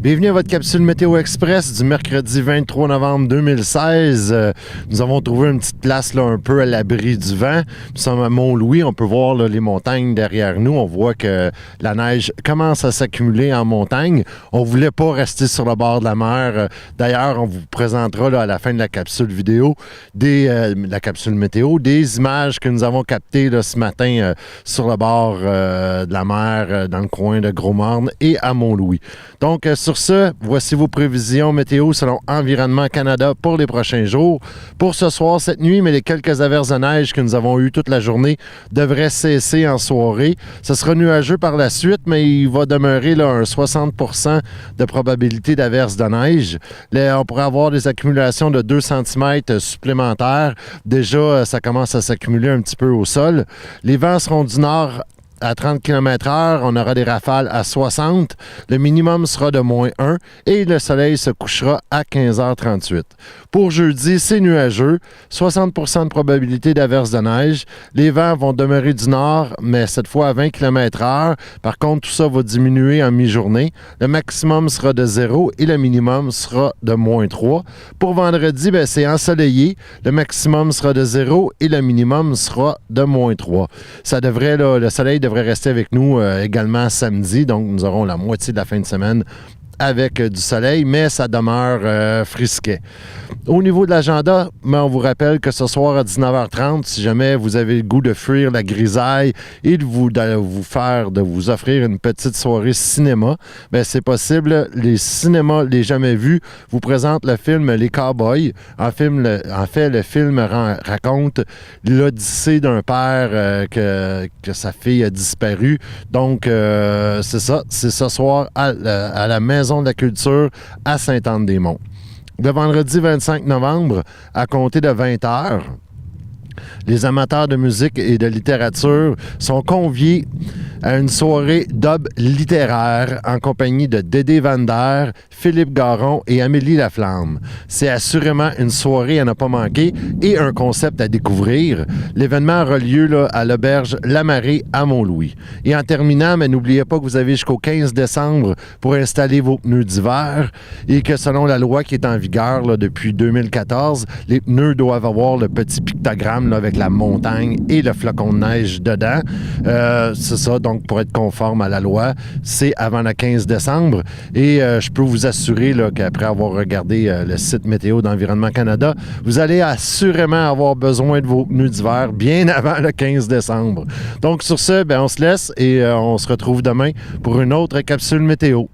Bienvenue à votre capsule Météo Express du mercredi 23 novembre 2016. Nous avons trouvé une petite place là, un peu à l'abri du vent. Nous sommes à Mont-Louis. On peut voir là, les montagnes derrière nous. On voit que la neige commence à s'accumuler en montagne. On ne voulait pas rester sur le bord de la mer. D'ailleurs, on vous présentera là, à la fin de la capsule vidéo, la capsule météo, des images que nous avons captées là, ce matin sur le bord de la mer, dans le coin de Gros-Morne et à Mont-Louis. Donc, sur ce, voici vos prévisions météo selon Environnement Canada pour les prochains jours. Pour ce soir, cette nuit, mais les quelques averses de neige que nous avons eues toute la journée devraient cesser en soirée. Ce sera nuageux par la suite, mais il va demeurer là, un 60 % de probabilité d'averses de neige. Là, on pourrait avoir des accumulations de 2 cm supplémentaires. Déjà, ça commence à s'accumuler un petit peu au sol. Les vents seront du nord à 30 km/h, on aura des rafales à 60. Le minimum sera de -1 et le soleil se couchera à 15h38. Pour jeudi, c'est nuageux, 60 % de probabilité d'averse de neige. Les vents vont demeurer du nord, mais cette fois à 20 km/h. Par contre, tout ça va diminuer en mi-journée. Le maximum sera de 0 et le minimum sera de -3. Pour vendredi, c'est ensoleillé. Le maximum sera de 0 et le minimum sera de -3. Ça devrait, là, le soleil devrait rester avec nous également samedi, donc nous aurons la moitié de la fin de semaine avec du soleil, mais ça demeure frisquet. Au niveau de l'agenda, on vous rappelle que ce soir à 19h30, si jamais vous avez le goût de fuir la grisaille et de vous offrir une petite soirée cinéma, c'est possible. Les cinémas Les Jamais Vus vous présentent le film Les Cowboys. En fait, le film raconte l'odyssée d'un père que sa fille a disparu. Donc, c'est ça. C'est ce soir à la Maison de la Culture à Sainte-Anne-des-Monts. Le vendredi 25 novembre, à compter de 20h, les amateurs de musique et de littérature sont conviés à une soirée dub littéraire en compagnie de Dédé Van Der, Philippe Garon et Amélie Laflamme. C'est assurément une soirée à ne pas manquer et un concept à découvrir. L'événement aura lieu là, à l'auberge La Marée à Mont-Louis. Et en terminant, n'oubliez pas que vous avez jusqu'au 15 décembre pour installer vos pneus d'hiver et que selon la loi qui est en vigueur là, depuis 2014, les pneus doivent avoir le petit pictogramme là, avec la montagne et le flocon de neige dedans. C'est ça, donc pour être conforme à la loi, c'est avant le 15 décembre. Et je peux vous assurer là, qu'après avoir regardé le site météo d'Environnement Canada, vous allez assurément avoir besoin de vos pneus d'hiver bien avant le 15 décembre. Donc sur ce, on se laisse et on se retrouve demain pour une autre capsule météo.